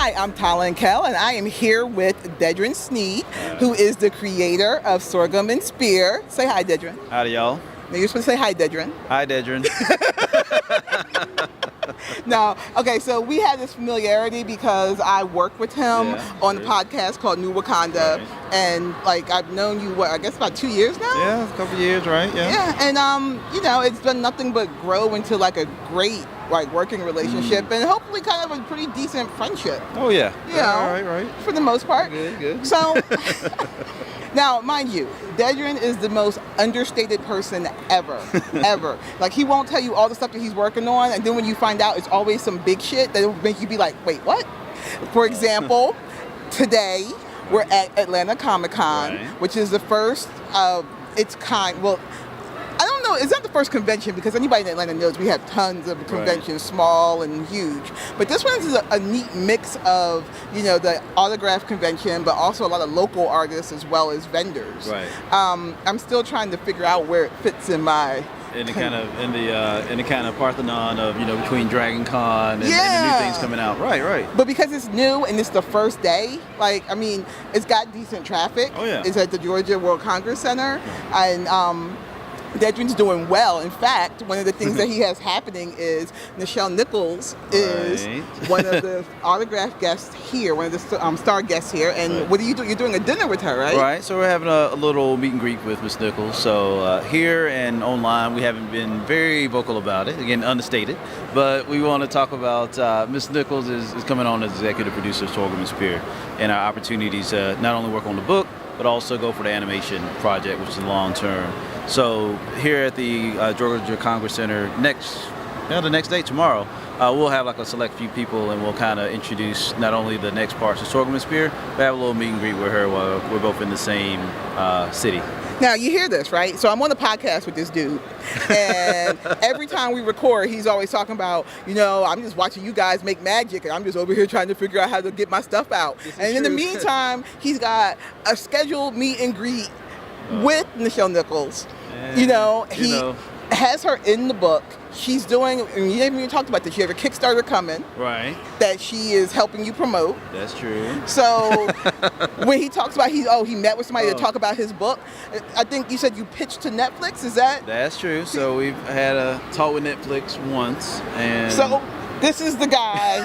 Hi, I'm TaLynn Kel, and I am here with Dedren Snead, who is the creator of Sorghum and Spear. Say hi, Dedren. Howdy, y'all. Now, you're supposed to say hi, Dedren. Hi, Dedren. No, okay, so we had this familiarity because I work with him on a podcast called New Wakanda, and like I've known you, I guess about 2 years now? Yeah, a couple years, right? Yeah, and it's done nothing but grow into like a great working relationship and hopefully kind of a pretty decent friendship. Oh yeah. Right. For the most part. Good. So now, mind you, Dedren is the most understated person ever. Like, he won't tell you all the stuff that he's working on, and then when you find out, it's always some big shit that will make you be like, wait, what? For example, today we're at Atlanta Comic-Con, which is the first of its kind. Well, I don't know, it's not the first convention because anybody in Atlanta knows we have tons of conventions, small and huge. But this one is a neat mix of, the autograph convention, but also a lot of local artists as well as vendors. Right. I'm still trying to figure out where it fits in my... In the kind of Parthenon of, between Dragon Con and the new things coming out. Right. But because it's new and it's the first day, it's got decent traffic. Oh, yeah. It's at the Georgia World Congress Center. And Dedren's doing well. In fact, one of the things that he has happening is Nichelle Nichols is one of the autograph guests here, one of the star guests here. And what are you doing? You're doing a dinner with her, right? Right. So we're having a little meet and greet with Miss Nichols. So here and online, we haven't been very vocal about it. Again, understated. But we want to talk about Miss Nichols is coming on as executive producer of Sorghum and Spear, and our opportunities to not only work on the book, but also go for the animation project, which is long term. So here at the Georgia Congress Center the next day, tomorrow, we'll have like a select few people, and we'll kind of introduce not only the next parts of Sorghum and Spear, but have a little meet and greet with her while we're both in the same city. Now, you hear this, right? So I'm on a podcast with this dude, and every time we record, he's always talking about, I'm just watching you guys make magic, and I'm just over here trying to figure out how to get my stuff out. And in the meantime, he's got a scheduled meet and greet with Nichelle Nichols. He has her in the book. She's doing, and you haven't even talked about this, you have a Kickstarter coming. Right. That she is helping you promote. That's true. So when he talks about, he met with somebody to talk about his book. I think you said you pitched to Netflix, is that? That's true. So we've had a talk with Netflix once, and... So this is the guy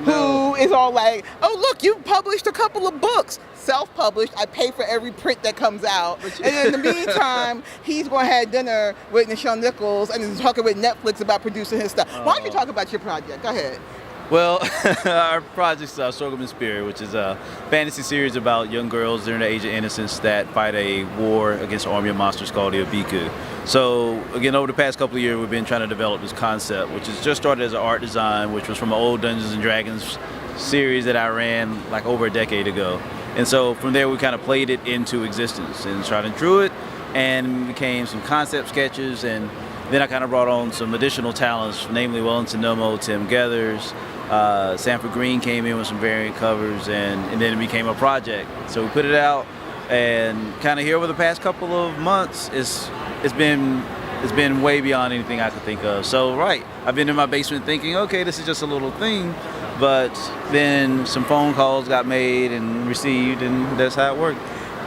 who is all like, oh, look, you published a couple of books. Self-published. I pay for every print that comes out. And in the meantime, he's going to have dinner with Nichelle Nichols and is talking with Netflix about producing his stuff. Why don't you talk about your project? Go ahead. Well, our project's Sorghum and Spear, which is a fantasy series about young girls during the age of innocence that fight a war against an army of monsters called the Abiku. So, again, over the past couple of years, we've been trying to develop this concept, which has just started as an art design, which was from an old Dungeons & Dragons series that I ran like over a decade ago. And so from there, we kind of played it into existence and tried and drew it, and became some concept sketches. And then I kind of brought on some additional talents, namely Wellington Nomo, Tim Gathers, Sanford Green came in with some variant covers, and then it became a project. So we put it out, and kind of here over the past couple of months, it's been way beyond anything I could think of. So I've been in my basement thinking, okay, this is just a little thing. But then some phone calls got made and received, and that's how it worked.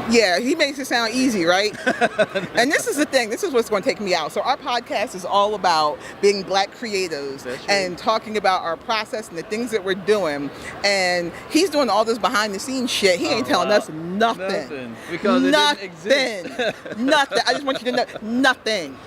Yeah, he makes it sound easy, right? And this is the thing. This is what's going to take me out. So our podcast is all about being Black creatives and talking about our process and the things that we're doing. And he's doing all this behind-the-scenes shit. He ain't telling us nothing. Because it didn't exist. Nothing. I just want you to know, nothing.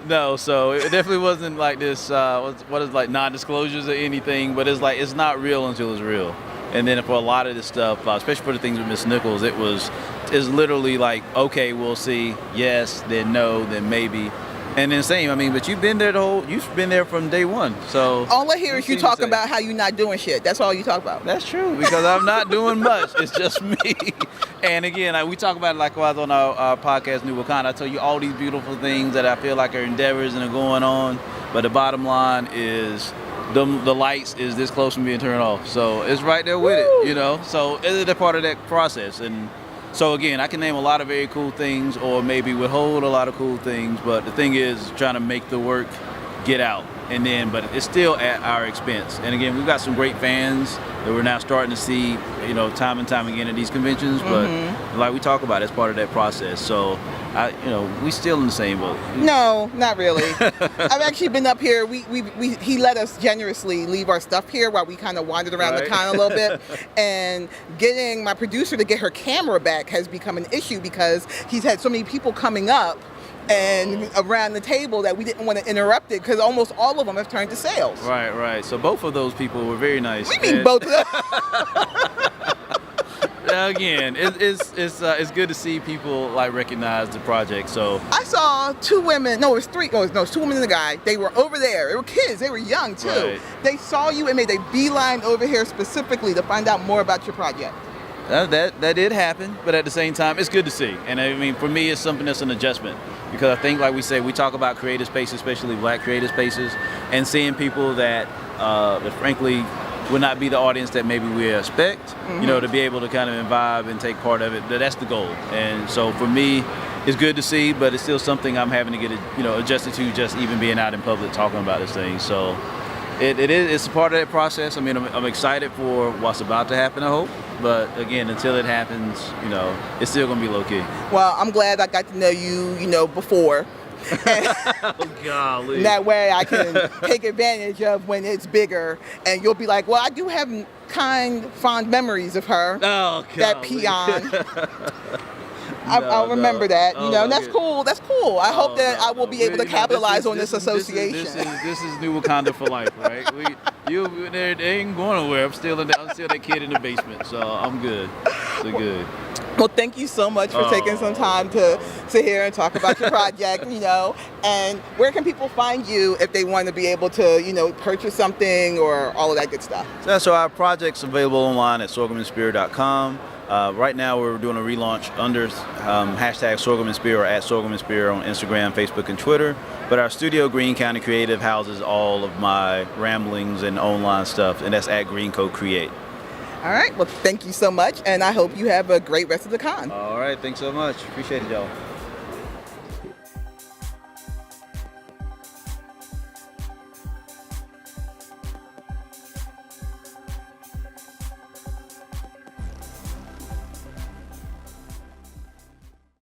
No, so it definitely wasn't like this, what is like non-disclosures or anything, but it's not real until it's real. And then for a lot of this stuff, especially for the things with Miss Nichols, it's literally like, okay, we'll see, yes, then no, then maybe. And then same, but you've been there you've been there from day one. So all I hear is you talk about how you're not doing shit. That's all you talk about. That's true, because I'm not doing much. It's just me. And again, we talk about it like when I was on our podcast, New Wakanda. I tell you all these beautiful things that I feel like are endeavors and are going on. But the bottom line is the lights is this close from being turned off. So it's right there with it, So it's a part of that process. And so again, I can name a lot of very cool things or maybe withhold a lot of cool things, but the thing is trying to make the work get out. and then, but it's still at our expense. And again, we've got some great fans that we're now starting to see, time and time again at these conventions. But like we talk about, it's part of that process. So, we still in the same boat. No, not really. I've actually been up here. He let us generously leave our stuff here while we kind of wandered around the con a little bit. And getting my producer to get her camera back has become an issue because he's had so many people coming up and around the table that we didn't want to interrupt it because almost all of them have turned to sales. Right. So both of those people were very nice. We mean both of them. Again, it's good to see people like recognize the project. So I saw two women. No, it was three. No, it was two women and a guy. They were over there. They were kids. They were young too. Right. They saw you and made a beeline over here specifically to find out more about your project. That did happen, but at the same time, it's good to see. And I mean, for me, it's something that's an adjustment because I think, like we say, we talk about creative spaces, especially Black creative spaces, and seeing people that frankly would not be the audience that maybe we expect, to be able to kind of imbibe and take part of it. That's the goal. And so for me, it's good to see, but it's still something I'm having to get adjusted to, just even being out in public talking about this thing. So it's a part of that process. I mean, I'm excited for what's about to happen, I hope. But again, until it happens, it's still gonna be low key. Well, I'm glad I got to know you, before. Oh, golly. That way I can take advantage of when it's bigger, and you'll be like, well, I do have fond memories of her. Oh, golly. That peon. I'll remember that. That's cool. That's cool. I hope that I will be able to capitalize on this association. This is new Wakanda for life, right? They ain't going nowhere. I'm still that kid in the basement, so I'm good. So good. Well, thank you so much for taking some time to sit here and talk about your project, and where can people find you if they want to be able to, purchase something or all of that good stuff? So our project's available online at sorghumandspear.com. Right now we're doing a relaunch under hashtag Sorghum and Spear or at Sorghum and Spear on Instagram, Facebook, and Twitter. But our studio, Green County Creative, houses all of my ramblings and online stuff, and that's at Greenco Create. All right. Well, thank you so much, and I hope you have a great rest of the con. All right. Thanks so much. Appreciate it, y'all.